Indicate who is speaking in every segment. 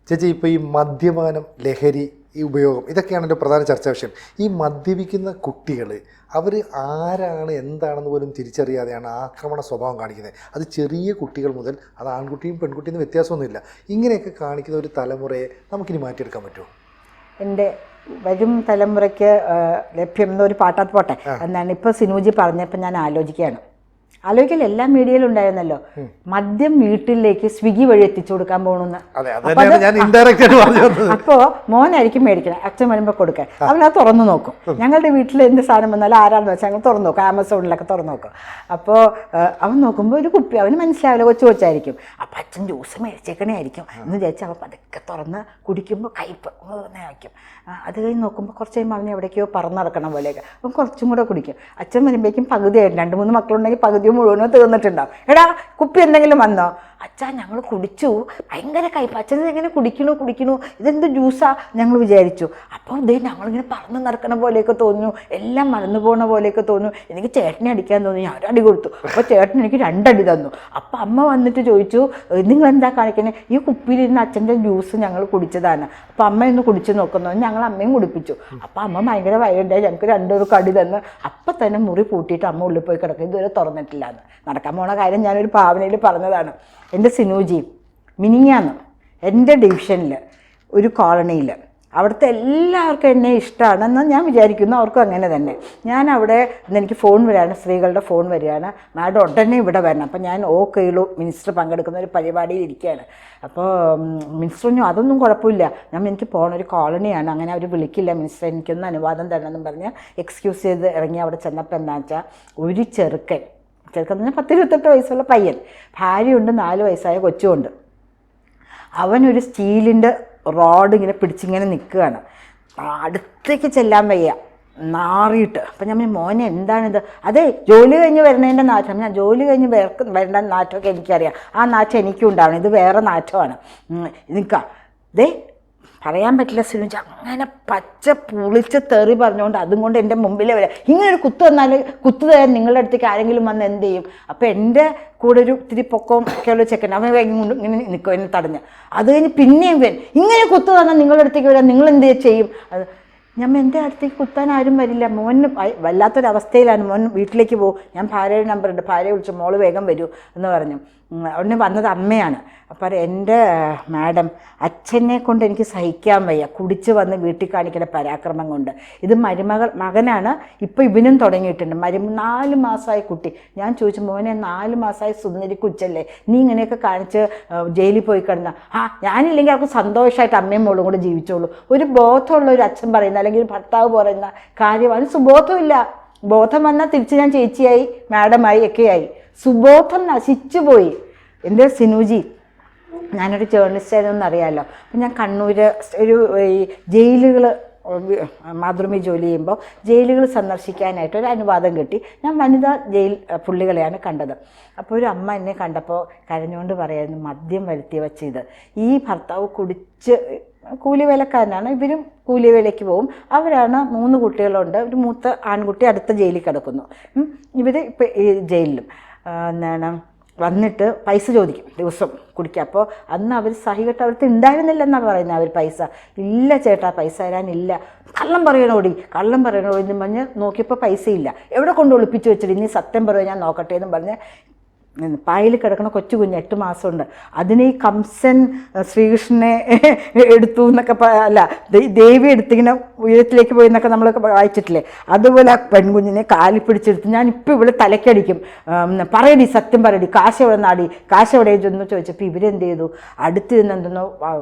Speaker 1: ചേച്ചി, ഇപ്പോൾ ഈ മദ്യപാനം, ലഹരി, ഈ ഉപയോഗം, ഇതൊക്കെയാണല്ലോ പ്രധാന ചർച്ചാ വിഷയം. ഈ മദ്യപിക്കുന്ന കുട്ടികൾ അവർ ആരാണ് എന്താണെന്ന് പോലും തിരിച്ചറിയാതെയാണ് ആക്രമണ സ്വഭാവം കാണിക്കുന്നത്. അത് ചെറിയ കുട്ടികൾ മുതൽ, അത് ആൺകുട്ടിയും പെൺകുട്ടിയും വ്യത്യാസമൊന്നുമില്ല. ഇങ്ങനെയൊക്കെ കാണിക്കുന്ന ഒരു തലമുറയെ നമുക്കിനി മാറ്റിയെടുക്കാൻ പറ്റുമോ?
Speaker 2: എൻ്റെ വരും തലമുറയ്ക്ക് ലഭ്യം എന്നൊരു പാട്ടാത്ത് പോട്ടെ എന്നാണ് ഇപ്പോൾ സിനൂജി പറഞ്ഞപ്പോൾ ഞാൻ ആലോചിക്കുകയാണ്. എല്ലാ മീഡിയയിലും ഉണ്ടായിരുന്നല്ലോ, മദ്യം വീട്ടിലേക്ക് സ്വിഗ്ഗി വഴി എത്തിച്ചു കൊടുക്കാൻ പോകണമെന്ന്. അപ്പോൾ മോനായിരിക്കും മേടിക്കണം, അച്ഛൻ വരുമ്പോൾ കൊടുക്കാൻ. അവനത് തുറന്നു നോക്കും. ഞങ്ങളുടെ വീട്ടിൽ എന്ത് സാധനം വന്നാലും ആരാണെന്ന് വെച്ചാൽ ഞങ്ങൾ തുറന്നു നോക്കും, ആമസോണിലൊക്കെ തുറന്നു നോക്കും. അപ്പോൾ അവൻ നോക്കുമ്പോൾ ഒരു കുപ്പി, അവന് മനസ്സിലാവില്ല, കൊച്ചായിരിക്കും. അപ്പം അച്ഛൻ ജ്യൂസ് മേടിച്ചേക്കണേ ആയിരിക്കും എന്ന് വിചാരിച്ചാൽ അവൻ പതുക്കെ തുറന്ന് കുടിക്കുമ്പോൾ കയ്പ്പ് വയ്ക്കും. അത് കഴിഞ്ഞ് നോക്കുമ്പോൾ കുറച്ച് കഴിയുമ്പോൾ അവനെ എവിടേക്കോ പറന്നിറക്കണം പോലെയൊക്കെ അപ്പം കുറച്ചും കൂടെ കുടിക്കും. അച്ഛൻ വരുമ്പോഴേക്കും പകുതിയായിട്ട്, 2-3 മക്കളുണ്ടെങ്കിൽ പകുതി മുഴുവനോ തീർന്നിട്ടുണ്ടാവും. എടാ കുപ്പി എന്തെങ്കിലും വന്നോ? അച്ഛാ ഞങ്ങൾ കുടിച്ചു, ഭയങ്കര കയ്പ്. അച്ഛൻ എങ്ങനെ കുടിക്കണു, ഇതെന്ത് ജ്യൂസാ ഞങ്ങൾ വിചാരിച്ചു. അപ്പോൾ ഇതേ ഞങ്ങളിങ്ങനെ പറന്ന് നടക്കണ പോലെയൊക്കെ തോന്നുന്നു, എല്ലാം മറന്നു പോകുന്ന പോലെയൊക്കെ തോന്നുന്നു. എനിക്ക് ചേട്ടനെ അടിക്കാൻ തോന്നി, ഞാൻ ഒരടി കൊടുത്തു. അപ്പോൾ ചേട്ടൻ എനിക്ക് 2 അടി തന്നു. അപ്പോൾ അമ്മ വന്നിട്ട് ചോദിച്ചു, നിങ്ങൾ എന്താ കാണിക്കണേ? ഈ കുപ്പിയിലിരുന്ന് അച്ഛൻ്റെ ജ്യൂസ് ഞങ്ങൾ കുടിച്ചതാണ്. അപ്പോൾ അമ്മ ഒന്ന് കുടിച്ച് നോക്കുന്നു, ഞങ്ങൾ അമ്മയും കുടിപ്പിച്ചു. അപ്പോൾ അമ്മ ഭയങ്കര വയറുണ്ടായി, ഞങ്ങൾക്ക് 2 കടി തന്ന്. അപ്പം തന്നെ മുറി പൂട്ടിയിട്ട് അമ്മ ഉള്ളിൽ പോയി കിടക്കും, ഇതുവരെ തുറന്നിട്ടില്ല എന്ന്. നടക്കാൻ പോണ കാര്യം ഞാനൊരു ഭാവനയിൽ പറഞ്ഞതാണ്. എൻ്റെ സിനൂജി മിനിങ്ങാന്ന് എൻ്റെ ഡിവിഷനിൽ ഒരു കോളനിയിൽ, അവിടുത്തെ എല്ലാവർക്കും എന്നെ ഇഷ്ടമാണെന്ന് ഞാൻ വിചാരിക്കുന്നു, അവർക്കും അങ്ങനെ തന്നെ. ഞാൻ അവിടെ എനിക്ക് ഫോൺ വരികയാണ്, സ്ത്രീകളുടെ ഫോൺ വരികയാണ്, മാഡം ഉടനെ ഇവിടെ വരണം. അപ്പോൾ ഞാൻ കെയിലു മിനിസ്റ്റർ പങ്കെടുക്കുന്ന ഒരു പരിപാടിയിൽ ഇരിക്കുകയാണ്. അപ്പോൾ മിനിസ്റ്റർ പറഞ്ഞു അതൊന്നും കുഴപ്പമില്ല, എനിക്ക് പോകണം, ഒരു കോളനിയാണ്, അങ്ങനെ അവർ വിളിക്കില്ല മിനിസ്റ്റർ, എനിക്കൊന്ന് അനുവാദം തരണമെന്നും പറഞ്ഞ് എക്സ്ക്യൂസ് ചെയ്ത് ഇറങ്ങി. അവിടെ ചെന്നപ്പോൾ എന്താ വെച്ചാൽ ഒരു ചെറുക്കൻ എന്ന് പറഞ്ഞാൽ 10-28 വയസ്സുള്ള പയ്യൻ, ഭാര്യയുണ്ട്, 4 വയസ്സായ കൊച്ചുമുണ്ട്. അവനൊരു സ്റ്റീലിൻ്റെ റോഡ് ഇങ്ങനെ പിടിച്ചിങ്ങനെ നിൽക്കുകയാണ്. അടുത്തേക്ക് ചെല്ലാൻ വയ്യ, നാറിയിട്ട്. അപ്പം ഞാൻ മോനെ എന്താണിത്? അതെ ജോലി കഴിഞ്ഞ് വരണതിൻ്റെ നാറ്റം. ഞാൻ ജോലി കഴിഞ്ഞ് വരേണ്ട നാറ്റമൊക്കെ എനിക്കറിയാം, ആ നാറ്റം എനിക്കും ഉണ്ടാവണം, ഇത് വേറെ നാറ്റമാണ്. നിൽക്കാം ദേ പറയാൻ പറ്റില്ല സിനുജ, അങ്ങനെ പച്ച പുളിച്ച് തെറി പറഞ്ഞുകൊണ്ട് അതും കൊണ്ട് എൻ്റെ മുമ്പിലേ വരാം. ഇങ്ങനെ ഒരു കുത്ത് വന്നാൽ കുത്ത് തരാൻ നിങ്ങളുടെ അടുത്തേക്ക് ആരെങ്കിലും വന്ന് എന്ത് ചെയ്യും? അപ്പോൾ എൻ്റെ കൂടെ ഒരു ഇത്തിരി പൊക്കവും ഒക്കെയുള്ള ചെക്കൻ, അവൻ വേഗം കൊണ്ട് ഇങ്ങനെ നിൽക്കും, എന്നെ തടഞ്ഞ്. അത് കഴിഞ്ഞ് പിന്നെയും ഇങ്ങനെ കുത്ത് തന്നാൽ നിങ്ങളുടെ അടുത്തേക്ക് വരാൻ നിങ്ങൾ എന്ത് ചെയ്യും? അത് ഞാൻ എൻ്റെ അടുത്തേക്ക് കുത്താൻ ആരും വരില്ല. മോന് വല്ലാത്തൊരവസ്ഥയിലാണ്, മോൻ വീട്ടിലേക്ക് പോകും. ഞാൻ ഭാര്യയുടെ നമ്പറുണ്ട്, ഭാര്യയെ വിളിച്ചു, മോള് വേഗം വരൂ എന്ന് പറഞ്ഞു. ഉടനെ വന്നത് അമ്മയാണ്. അപ്പോൾ എൻ്റെ മാഡം, അച്ഛനെ കൊണ്ട് എനിക്ക് സഹിക്കാൻ വയ്യ, കുടിച്ച് വന്ന് വീട്ടിൽ കാണിക്കുന്ന പരാക്രമം കൊണ്ട്. ഇത് മകനാണ്, ഇപ്പോൾ ഇവനും തുടങ്ങിയിട്ടുണ്ട്. 4 മാസമായ കുട്ടി. ഞാൻ ചോദിച്ചു, മോനെ 4 മാസമായ സുന്ദരി കൊച്ചല്ലേ, നീ ഇങ്ങനെയൊക്കെ കാണിച്ച് ജയിലിൽ പോയി കിടന്ന? ഞാനില്ലെങ്കിൽ അവർക്ക് സന്തോഷമായിട്ട് അമ്മയും മോളും കൂടെ ജീവിച്ചോളൂ. ഒരു ബോധമുള്ള ഒരു അച്ഛൻ പറയുന്ന, അല്ലെങ്കിൽ ഭർത്താവ് പറയുന്ന കാര്യമാണ്. സുബോധമില്ല. ബോധം വന്നാൽ തിരിച്ച് ഞാൻ ചേച്ചിയായി, മാഡമായി ഒക്കെയായി. സുബോധം നശിച്ചു പോയി. എൻ്റെ സിനൂജി, ഞാനൊരു ജേർണലിസ്റ്റായതെന്ന് അറിയാമല്ലോ. അപ്പം ഞാൻ കണ്ണൂർ ഒരു ഈ ജയിലുകൾ, മാതൃഭൂമി ജോലി ചെയ്യുമ്പോൾ ജയിലുകൾ സന്ദർശിക്കാനായിട്ട് ഒരു അനുവാദം കിട്ടി. ഞാൻ വനിതാ ജയിൽ പുള്ളികളെയാണ് കണ്ടത്. അപ്പോൾ ഒരു അമ്മ എന്നെ കണ്ടപ്പോൾ കരഞ്ഞുകൊണ്ട് പറയായിരുന്നു, മദ്യം വരുത്തി വെച്ചത്. ഈ ഭർത്താവ് കുടിച്ച് കൂലിവേലക്കാരനാണ്, ഇവരും കൂലിവേലയ്ക്ക് പോകും. അവരാണ് 3 കുട്ടികളുണ്ട്. ഒരു മൂത്ത ആൺകുട്ടി അടുത്ത ജയിലിൽ കിടക്കുന്നു. ഇവർ ഇപ്പം ഈ ജയിലിലും എന്താണ് വന്നിട്ട് പൈസ ചോദിക്കും ദിവസം കുടിക്കുക. അപ്പോൾ അന്ന് അവർ സഹികെട്ട് അവർക്ക് ഉണ്ടായിരുന്നില്ലെന്നാണ് പറയുന്നത്. അവർ പൈസ ഇല്ല ചേട്ടാ, പൈസ തരാനില്ല. കള്ളം പറയണോടി എന്ന് പറഞ്ഞ് നോക്കിയപ്പോൾ പൈസ ഇല്ല. എവിടെ കൊണ്ട് ഒളിപ്പിച്ച് വെച്ചിട്ട് ഇനി സത്യം പറയുക, ഞാൻ നോക്കട്ടെ എന്നും പറഞ്ഞ് പായിൽ കിടക്കണ കൊച്ചു കുഞ്ഞ് 8 മാസമുണ്ട്. അതിനെ ഈ കംസൻ ശ്രീകൃഷ്ണനെ എടുത്തു എന്നൊക്കെ അല്ല, ദേവി എടുത്തിങ്ങനെ ഉയരത്തിലേക്ക് പോയി എന്നൊക്കെ നമ്മൾ വായിച്ചിട്ടില്ലേ? അതുപോലെ ആ പെൺകുഞ്ഞിനെ കാലിൽ പിടിച്ചെടുത്ത് ഞാനിപ്പോൾ ഇവിടെ തലക്കടിക്കും, പറയടി സത്യം പറയടി, കാശ് എവിടെ നാടി, കാശ് എവിടെ ചെന്ന് ചോദിച്ചപ്പോൾ ഇവരെന്ത് ചെയ്തു, അടുത്തിരുന്ന് എന്തെന്നോ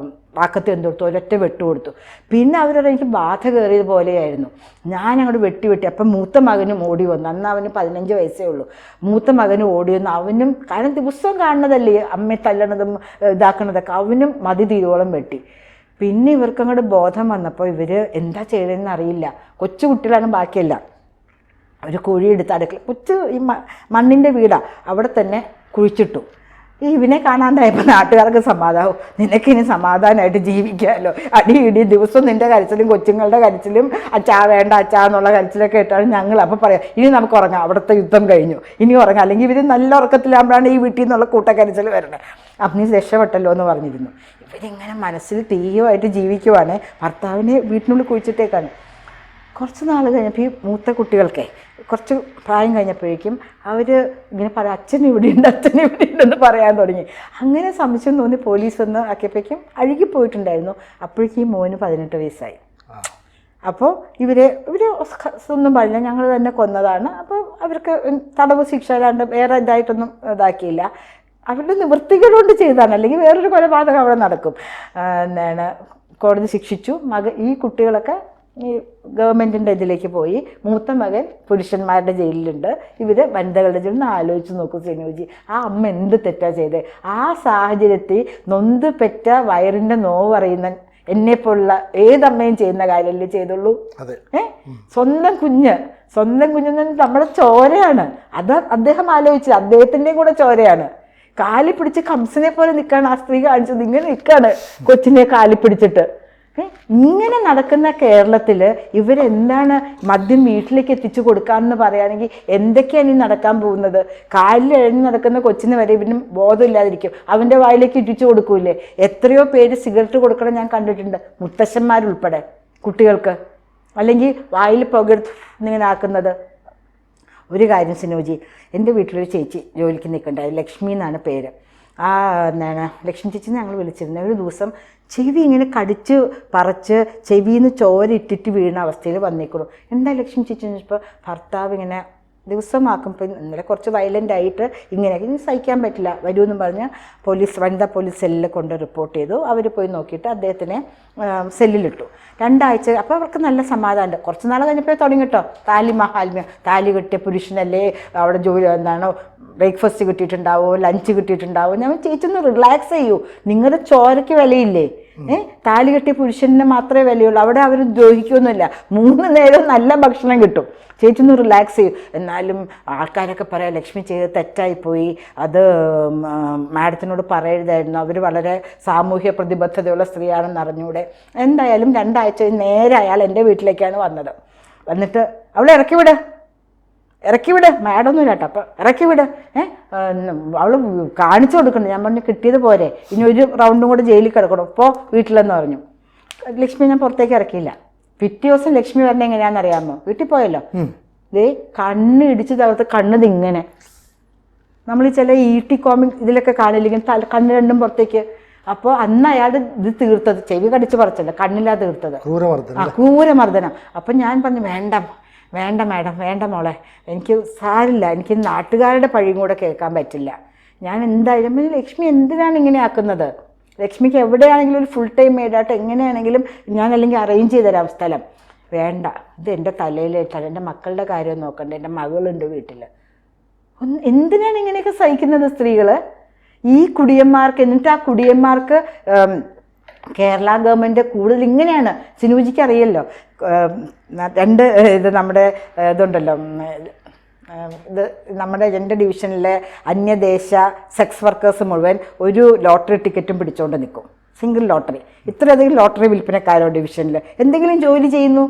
Speaker 2: വാക്കത്ത് എന്തെടുത്തു, ഒരൊറ്റ വെട്ടുകൊടുത്തു. പിന്നെ അവരോട് എനിക്ക് ബാധ കയറിയത് പോലെയായിരുന്നു. ഞാൻ അങ്ങോട്ട് വെട്ടി. അപ്പം മൂത്ത മകനും ഓടി വന്നു. അന്ന് അവന് 15 വയസ്സേ ഉള്ളൂ. മൂത്ത മകനും ഓടി വന്നു. അവനും, കാരണം ദിവസവും കാണുന്നതല്ലേ അമ്മയെ തല്ലണതും ഇതാക്കണതൊക്കെ, അവനും മതി തീരോളം വെട്ടി. പിന്നെ ഇവർക്കങ്ങോട്ട് ബോധം വന്നപ്പോൾ ഇവർ എന്താ ചെയ്യണമെന്ന് അറിയില്ല. കൊച്ചു കുട്ടികളാണ് ബാക്കിയല്ല. ഒരു കുഴിയെടുത്ത് അടുക്കള, കൊച്ചു ഈ മണ്ണിൻ്റെ വീടാണ്, അവിടെ തന്നെ കുഴിച്ചിട്ടു. ഇവനെ കാണാണ്ടായപ്പോൾ നാട്ടുകാർക്ക് സമാധാനം, നിനക്കിനി സമാധാനമായിട്ട് ജീവിക്കാമല്ലോ. അടി ദിവസവും നിൻ്റെ കരച്ചിലും കൊച്ചുങ്ങളുടെ കരച്ചിലും, അച്ഛാ വേണ്ട അച്ഛാ എന്നുള്ള കരച്ചിലൊക്കെ ഇട്ടാണ് ഞങ്ങൾ. അപ്പോൾ പറയാം, ഇനി നമുക്ക് ഉറങ്ങാം, അവിടുത്തെ യുദ്ധം കഴിഞ്ഞു, ഇനി ഉറങ്ങാം. അല്ലെങ്കിൽ ഇവർ നല്ല ഉറക്കത്തിലാകുമ്പോഴാണ് ഈ വീട്ടിൽ നിന്നുള്ള കൂട്ടക്കരച്ചിൽ വരണത്. അപ്പം നീ രക്ഷപ്പെട്ടല്ലോ എന്ന് പറഞ്ഞിരുന്നു. ഇവരിങ്ങനെ മനസ്സിൽ തീയുമായിട്ട് ജീവിക്കുവാണ്. ഭർത്താവിനെ വീട്ടിനുള്ളിൽ കുഴിച്ചിട്ടേക്കാണ്. കുറച്ച് നാൾ കഴിഞ്ഞപ്പോൾ ഈ മൂത്ത കുട്ടികൾക്കേ കുറച്ച് പ്രായം കഴിഞ്ഞപ്പോഴേക്കും അവർ ഇങ്ങനെ പറയാം, അച്ഛൻ ഇവിടെ ഉണ്ടെന്ന് പറയാൻ തുടങ്ങി. അങ്ങനെ സംശയം തോന്നി പോലീസ് വന്ന് ആക്കിയപ്പോഴേക്കും അഴുകിപ്പോയിട്ടുണ്ടായിരുന്നു. അപ്പോഴേക്കും ഈ മോന് 18 വയസ്സായി. അപ്പോൾ ഇവർ ഒന്നും പറഞ്ഞില്ല, ഞങ്ങൾ തന്നെ കൊന്നതാണ്. അപ്പോൾ അവർക്ക് തടവ് ശിക്ഷ അല്ലാണ്ട് വേറെ ഇതായിട്ടൊന്നും ഇതാക്കിയില്ല. അവരുടെ നിവൃത്തികളുകൊണ്ട് ചെയ്തതാണ്, അല്ലെങ്കിൽ വേറൊരു കൊലപാതകം അവിടെ നടക്കും. എന്താണ് കോടതി ശിക്ഷിച്ചു. ഈ കുട്ടികളൊക്കെ ഈ ഗവൺമെൻറ്റിൻ്റെ ഇതിലേക്ക് പോയി. മൂത്ത മകൻ പുരുഷന്മാരുടെ ജയിലിലുണ്ട്, ഇവർ വനിതകളുടെ ജയിലിൽ. ആലോചിച്ച് നോക്കൂ സിനുജി, ആ അമ്മ എന്ത് തെറ്റാ ചെയ്തത്? ആ സാഹചര്യത്തിൽ നൊന്ത് പെറ്റ വയറിൻ്റെ നോവ് അറിയുന്ന എന്നെപ്പോലുള്ള ഏതമ്മയും ചെയ്യുന്ന കാര്യമല്ലേ ചെയ്തുള്ളൂ. സ്വന്തം കുഞ്ഞെന്ന് നമ്മുടെ ചോരയാണ്. അത് അദ്ദേഹം ആലോചിച്ചത് അദ്ദേഹത്തിൻ്റെയും കൂടെ ചോരയാണ്. കാലി പിടിച്ച് കംസനെ പോലെ നിൽക്കാണ് ആ സ്ത്രീ കാണിച്ചത്. ഇങ്ങനെ നിൽക്കാണ് കൊച്ചിനെ കാലി പിടിച്ചിട്ട്. ഇങ്ങനെ നടക്കുന്ന കേരളത്തിൽ ഇവരെന്താണ് മദ്യം വീട്ടിലേക്ക് എത്തിച്ചു കൊടുക്കാമെന്ന് പറയുകയാണെങ്കിൽ എന്തൊക്കെയാണ് ഈ നടക്കാൻ പോകുന്നത്? കാലിൽ എഴഞ്ഞ് നടക്കുന്ന കൊച്ചിന് വരെ ഇവനും ബോധമില്ലാതിരിക്കും. അവൻ്റെ വായിലേക്ക് ഇട്ടിച്ചു കൊടുക്കൂലേ? എത്രയോ പേര് സിഗരറ്റ് കൊടുക്കണം ഞാൻ കണ്ടിട്ടുണ്ട്, മുത്തശ്ശന്മാരുൾപ്പെടെ കുട്ടികൾക്ക്. അല്ലെങ്കിൽ വായിൽ പുകയെടുത്ത് ഇങ്ങനെ ആക്കുന്നത്. ഒരു കാര്യം സിനോജി, എൻ്റെ വീട്ടിലൊരു ചേച്ചി ജോലിക്ക് നിൽക്കണ്ടായി, ലക്ഷ്മി എന്നാണ് പേര്. എന്താണ് ലക്ഷ്മി ചേച്ചിനെ ഞങ്ങൾ വിളിച്ചിരുന്നത്. ഒരു ദിവസം ചെവി ഇങ്ങനെ കടിച്ച് പറിച്ച് ചെവിയിൽ നിന്ന് ചോര ഇട്ടിട്ട് വീഴുന്ന അവസ്ഥയിൽ വന്നേക്കുള്ളൂ. എന്താ ലക്ഷ്മി ചേച്ചി ചോദിച്ചപ്പോൾ ഭർത്താവ് ഇങ്ങനെ ദിവസമാക്കുമ്പോൾ ഇന്നലെ കുറച്ച് വയലൻ്റ് ആയിട്ട് ഇങ്ങനെ സഹിക്കാൻ പറ്റില്ല വരുമെന്നും പറഞ്ഞ് വനിതാ പോലീസ് സെല്ലിൽ കൊണ്ട് റിപ്പോർട്ട് ചെയ്തു. അവർ പോയി നോക്കിയിട്ട് അദ്ദേഹത്തിനെ സെല്ലിലിട്ടു 2 ആഴ്ച. അപ്പോൾ അവർക്ക് നല്ല സമാധാനമുണ്ട്. കുറച്ച് നാൾ കഴിഞ്ഞപ്പോൾ തുടങ്ങി കേട്ടോ താലിമഹാത്മ്യം. താലി കെട്ടിയ പുരുഷനല്ലേ അവിടെ ജോലി എന്താണോ ബ്രേക്ക്ഫാസ്റ്റ് കിട്ടിയിട്ടുണ്ടാവോ, ലഞ്ച് കിട്ടിയിട്ടുണ്ടാവോ. ഞാൻ ചേച്ചി ഒന്ന് റിലാക്സ് ചെയ്യൂ, നിങ്ങളുടെ ചോരയ്ക്ക് വിലയില്ലേ? താലി കെട്ടിയ പുരുഷന് മാത്രമേ വിലയുള്ളൂ. അവിടെ അവർ ദ്രോഹിക്കൊന്നുമില്ല. 3 നേരം നല്ല ഭക്ഷണം കിട്ടും. ചേച്ചി ഒന്ന് റിലാക്സ് ചെയ്യും. എന്നാലും ആൾക്കാരൊക്കെ പറയാം ലക്ഷ്മി ചെയ്ത് തെറ്റായിപ്പോയി, അത് മാഡത്തിനോട് പറയരുതായിരുന്നു, അവർ വളരെ സാമൂഹ്യ പ്രതിബദ്ധതയുള്ള സ്ത്രീയാണെന്ന് അറിഞ്ഞൂടെ. എന്തായാലും 2 ആഴ്ച നേരെ അയാൾ എൻ്റെ വീട്ടിലേക്കാണ് വന്നത്. വന്നിട്ട് അവളെ ഇറക്കി വിട് മാഡമൊന്നുമില്ല കേട്ടോ, അപ്പോൾ ഇറക്കി വിട്. അവൾ കാണിച്ചു കൊടുക്കണ്ട. ഞാൻ പറഞ്ഞു കിട്ടിയത് പോരെ, ഇനി ഒരു റൗണ്ടും കൂടെ ജയിലിൽ കിടക്കണം, ഇപ്പോൾ വീട്ടിലെന്ന് പറഞ്ഞു. ലക്ഷ്മി ഞാൻ പുറത്തേക്ക് ഇറക്കിയില്ല. പിറ്റേ ദിവസം ലക്ഷ്മി പറഞ്ഞ എങ്ങനെയാണെന്നറിയാമോ? വീട്ടിൽ പോയല്ലോ, കണ്ണ് ഇടിച്ച് തകർത്ത് കണ്ണ് ഇങ്ങനെ നമ്മൾ ചില ഈട്ടി കോമിക് ഇതിലൊക്കെ കാണില്ലെങ്കിൽ കണ്ണ് രണ്ടും പുറത്തേക്ക്. അപ്പോൾ അന്ന് അയാളുടെ ഇത് തീർത്തത് ചെവി കടിച്ച് പറിച്ചല്ല, കണ്ണില്ലാതെ തീർത്തത് ക്രൂരമർദ്ദനം. അപ്പം ഞാൻ പറഞ്ഞു വേണ്ട മാഡം, വേണ്ട മോളെ, എനിക്ക് സാരില്ല, എനിക്ക് നാട്ടുകാരുടെ പഴിയും കൂടെ കേൾക്കാൻ പറ്റില്ല. ഞാൻ എന്തായാലും ലക്ഷ്മി എന്തിനാണ് ഇങ്ങനെ ആക്കുന്നത്? ലക്ഷ്മിക്ക് എവിടെയാണെങ്കിലും ഒരു ഫുൾ ടൈം മെയ്ഡായിട്ട് എങ്ങനെയാണെങ്കിലും ഞാൻ അല്ലെങ്കിൽ അറേഞ്ച് ചെയ്ത് തരാം സ്ഥലം. വേണ്ട, ഇത് എൻ്റെ തലയിലേറ്റാണ്, എൻ്റെ മക്കളുടെ കാര്യം നോക്കണ്ട, എൻ്റെ മകളുണ്ട് വീട്ടിൽ. എന്തിനാണ് ഇങ്ങനെയൊക്കെ സഹിക്കുന്നത് സ്ത്രീകൾ? ഈ കുടിയന്മാർക്ക്, എന്നിട്ട് ആ കുടിയന്മാർക്ക് കേരള ഗവൺമെൻറ് കൂടുതൽ ഇങ്ങനെയാണ്. സിനുജിക്ക് അറിയല്ലോ, 2 ഇത് നമ്മുടെ ഇതുണ്ടല്ലോ, ഇത് നമ്മുടെ എൻ്റെ ഡിവിഷനിലെ അന്യദേശ സെക്സ് വർക്കേഴ്സ് മുഴുവൻ ഒരു ലോട്ടറി ടിക്കറ്റും പിടിച്ചുകൊണ്ട് നിൽക്കും. Single lottery. ഇത്രയധികം ലോട്ടറി വിൽപ്പനക്കാരോ ഡിവിഷനിൽ എന്തെങ്കിലും ജോലി ചെയ്യുന്നു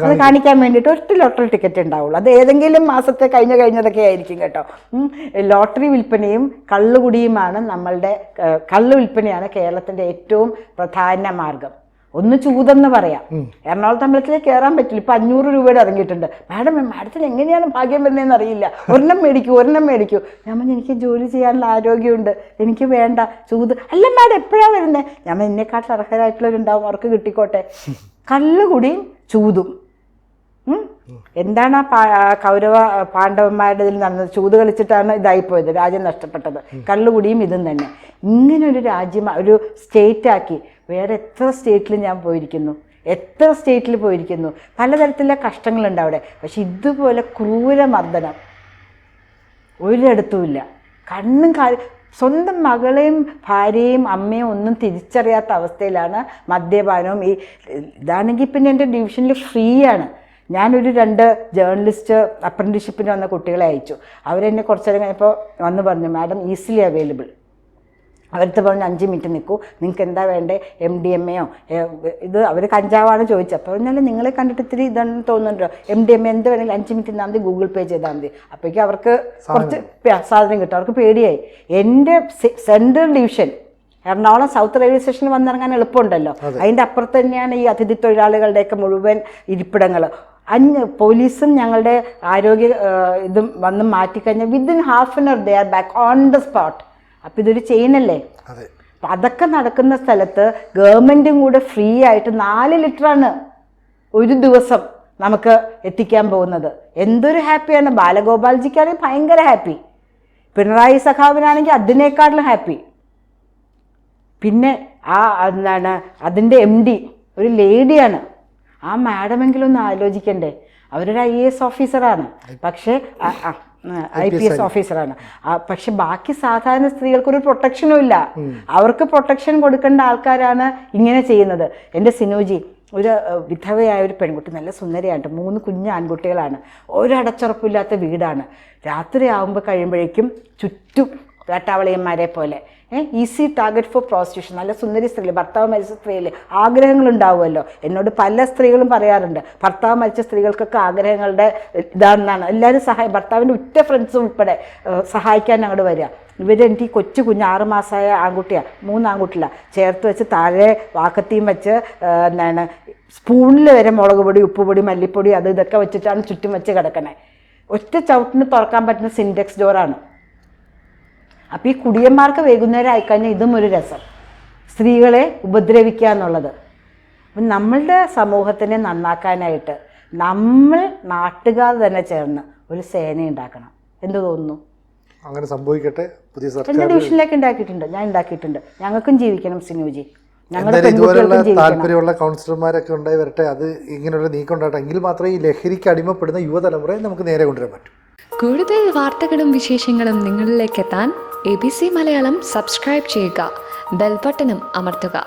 Speaker 2: അത് കാണിക്കാൻ വേണ്ടിയിട്ട് 1 ലോട്ടറി ടിക്കറ്റ് ഉണ്ടാവുള്ളൂ. അത് ഏതെങ്കിലും മാസത്തെ കഴിഞ്ഞതൊക്കെ ആയിരിക്കും കേട്ടോ. ലോട്ടറി വിൽപ്പനയും കള്ളുകുടിയുമാണ് കള്ളു വിൽപ്പനയാണ് കേരളത്തിൻ്റെ ഏറ്റവും പ്രധാന മാർഗം. ഒന്ന് ചൂതെന്ന് പറയാം. എറണാകുളത്ത് അമ്പലത്തിലേക്ക് കയറാൻ പറ്റില്ല, ഇപ്പം 500 രൂപയുടെ ഇറങ്ങിയിട്ടുണ്ട്. മാഡത്തിന് എങ്ങനെയാണ് ഭാഗ്യം വരുന്നതെന്ന് അറിയില്ല, ഒരെണ്ണം മേടിക്കൂ. ഞാൻ പറഞ്ഞു എനിക്ക് ജോലി ചെയ്യാനുള്ള ആരോഗ്യമുണ്ട്, എനിക്ക് വേണ്ട ചൂത്. അല്ല മാഡം എപ്പോഴാണ് വരുന്നത്? ഞാൻ എന്നെക്കാട്ടിൽ അർഹരായിട്ടുള്ളവരുണ്ടാവും, അവർക്ക് കിട്ടിക്കോട്ടെ. കള്ളുകുടിയും ചൂതും. എന്താണ് കൗരവ പാണ്ഡവന്മാരുടെ ഇതിൽ നടന്നത്? ചൂത് കളിച്ചിട്ടാണ് ഇതായിപ്പോയത്, രാജ്യം നഷ്ടപ്പെട്ടത്. കള്ളുകുടിയും ഇതും തന്നെ. ഇങ്ങനെ ഒരു രാജ്യം, ഒരു സ്റ്റേറ്റാക്കി. വേറെ എത്ര സ്റ്റേറ്റിൽ ഞാൻ പോയിരിക്കുന്നു, പലതരത്തിലുള്ള കഷ്ടങ്ങളുണ്ട് അവിടെ. പക്ഷെ ഇതുപോലെ ക്രൂരമർദ്ദനം ഒരിടത്തുമില്ല. സ്വന്തം മകളെയും ഭാര്യയും അമ്മയും ഒന്നും തിരിച്ചറിയാത്ത അവസ്ഥയിലാണ് മദ്യപാനവും. ഇതാണെങ്കിൽ പിന്നെ എൻ്റെ ഡിവിഷനിൽ ഫ്രീ ആണ്. ഞാനൊരു 2 ജേർണലിസ്റ്റ് അപ്രന്റീഷിപ്പിന് വന്ന കുട്ടികളെ അയച്ചു. അവരെന്നെ കുറച്ച് നേരം കഴിഞ്ഞപ്പോൾ വന്ന് പറഞ്ഞു മാഡം ഈസിലി അവൈലബിൾ. അവരടുത്ത് പറഞ്ഞ് 5 മിനിറ്റ് നിൽക്കൂ, നിങ്ങൾക്ക് എന്താ വേണ്ടേ, MDMA ഇത് അവർ കഞ്ചാവാണ് ചോദിച്ചത്. അപ്പോൾ പറഞ്ഞാൽ നിങ്ങളെ കണ്ടിട്ട് ഇത്തിരി ഇതാണെന്ന് തോന്നുന്നുണ്ടോ, MDMA എന്ത് വേണമെങ്കിലും 5 മിനിറ്റ് തന്നാൽ മതി, ഗൂഗിൾ പേ ചെയ്താൽ മതി. അപ്പോഴേക്കും അവർക്ക് കുറച്ച് സാധനം കിട്ടും. അവർക്ക് പേടിയായി. എൻ്റെ central division Ernakulam south railway സ്റ്റേഷനിൽ വന്നിറങ്ങാൻ എളുപ്പമുണ്ടല്ലോ. അതിൻ്റെ അപ്പുറത്ത് തന്നെയാണ് ഈ അതിഥി തൊഴിലാളികളുടെയൊക്കെ മുഴുവൻ ഇരിപ്പിടങ്ങൾ. പോലീസും ഞങ്ങളുടെ ആരോഗ്യ ഇതും വന്ന് മാറ്റിക്കഴിഞ്ഞാൽ within half an hour they are back on the spot. അപ്പം ഇതൊരു ചെയിനല്ലേ. അപ്പം അതൊക്കെ നടക്കുന്ന സ്ഥലത്ത് ഗവൺമെൻറ്റും കൂടെ ഫ്രീ ആയിട്ട് 4 ലിറ്ററാണ് ഒരു ദിവസം നമുക്ക് എത്തിക്കാൻ പോകുന്നത്. എന്തൊരു ഹാപ്പിയാണ്. ബാലഗോപാൽജിക്കാണെങ്കിൽ ഭയങ്കര ഹാപ്പി, പിണറായി സഖാവിനാണെങ്കിൽ അതിനേക്കാളും ഹാപ്പി. പിന്നെ എന്താണ് അതിൻ്റെ MD ഒരു ലേഡിയാണ്. ആ മാഡമെങ്കിലും ഒന്ന് ആലോചിക്കണ്ടേ. അവരൊരു IAS ഓഫീസറാണ്, പക്ഷേ IPS ഓഫീസറാണ്. പക്ഷെ ബാക്കി സാധാരണ സ്ത്രീകൾക്കൊരു പ്രൊട്ടക്ഷനും ഇല്ല. അവർക്ക് പ്രൊട്ടക്ഷൻ കൊടുക്കേണ്ട ആൾക്കാരാണ് ഇങ്ങനെ ചെയ്യുന്നത്. എൻ്റെ സിനോജി ഒരു വിധവയായ ഒരു പെൺകുട്ടി, നല്ല സുന്ദരിയായിട്ട് 3 കുഞ്ഞ് ആൺകുട്ടികളാണ്. ഒരടച്ചുറപ്പില്ലാത്ത വീടാണ്. രാത്രി ആകുമ്പോൾ കഴിയുമ്പോഴേക്കും ചുറ്റും വേട്ടാവളിയന്മാരെ പോലെ ഈസി ടാർഗറ്റ് ഫോർ പ്രോസ്റ്റിറ്റ്യൂഷൻ. നല്ല സുന്ദരി സ്ത്രീകൾ, ഭർത്താവ് മരിച്ച സ്ത്രീയിൽ ആഗ്രഹങ്ങളുണ്ടാവുമല്ലോ. എന്നോട് പല സ്ത്രീകളും പറയാറുണ്ട്, ഭർത്താവ് മരിച്ച സ്ത്രീകൾക്കൊക്കെ ആഗ്രഹങ്ങളുടെ ഇതാണെന്നാണ്. എല്ലാവരും ഭർത്താവിൻ്റെ ഉറ്റ ഫ്രണ്ട്സും ഉൾപ്പെടെ സഹായിക്കാൻ അങ്ങോട്ട് വരിക. ഇവരെനിക്ക് കൊച്ചു കുഞ്ഞ് 6 മാസമായ ആൺകുട്ടിയാണ്, 3 ആൺകുട്ടിയാണ്, ചേർത്ത് വെച്ച് താഴെ വാക്കത്തിയും വെച്ച് എന്താണ് സ്പൂണിൽ വരെ മുളക് പൊടി, ഉപ്പുപൊടി, മല്ലിപ്പൊടി അത് ഇതൊക്കെ വെച്ചിട്ടാണ് ചുറ്റും വെച്ച് കിടക്കണേ. ഒറ്റ ചവിട്ടിന് തുറക്കാൻ പറ്റുന്ന സിൻറ്റെക്സ് ഡോറാണ്. അപ്പോൾ ഈ കുടിയന്മാർക്ക് വൈകുന്നേരം ആയിക്കഴിഞ്ഞാൽ ഇതും ഒരു രസം, സ്ത്രീകളെ ഉപദ്രവിക്കുക എന്നുള്ളത്. അപ്പം നമ്മളുടെ സമൂഹത്തിനെ നന്നാക്കാനായിട്ട് നമ്മൾ നാട്ടുകാർ തന്നെ ചേർന്ന് ഒരു സേന ഉണ്ടാക്കണം. എന്ത് തോന്നുന്നു?
Speaker 1: അങ്ങനെ സംഭവിക്കട്ടെ. പുതിയ
Speaker 2: എൻ്റെ ഡിവിഷനിലേക്ക് ഉണ്ടാക്കിയിട്ടുണ്ട്, ഞാൻ ഉണ്ടാക്കിയിട്ടുണ്ട്. ഞങ്ങൾക്കും ജീവിക്കണം സിനുജി, ഞങ്ങളുടെ
Speaker 1: ഇതുപോലുള്ള താല്പര്യമുള്ള കൗൺസിലർമാരൊക്കെ ഉണ്ടായി വരട്ടെ. അത് ഇങ്ങനെയുള്ള നീക്കം ഉണ്ടാകട്ടെ. എങ്കിൽ മാത്രമേ ഈ ലഹരിക്ക് അടിമപ്പെടുന്ന യുവതലമുറയെ നമുക്ക് നേരെ കൊണ്ടുവരാൻ പറ്റൂ.
Speaker 3: കൂടുതൽ വാർത്തകളും വിശേഷങ്ങളും നിങ്ങളിലേക്ക് എത്താൻ ABC മലയാളം സബ്സ്ക്രൈബ് ചെയ്യുക, ബെൽ ബട്ടണും അമർത്തുക.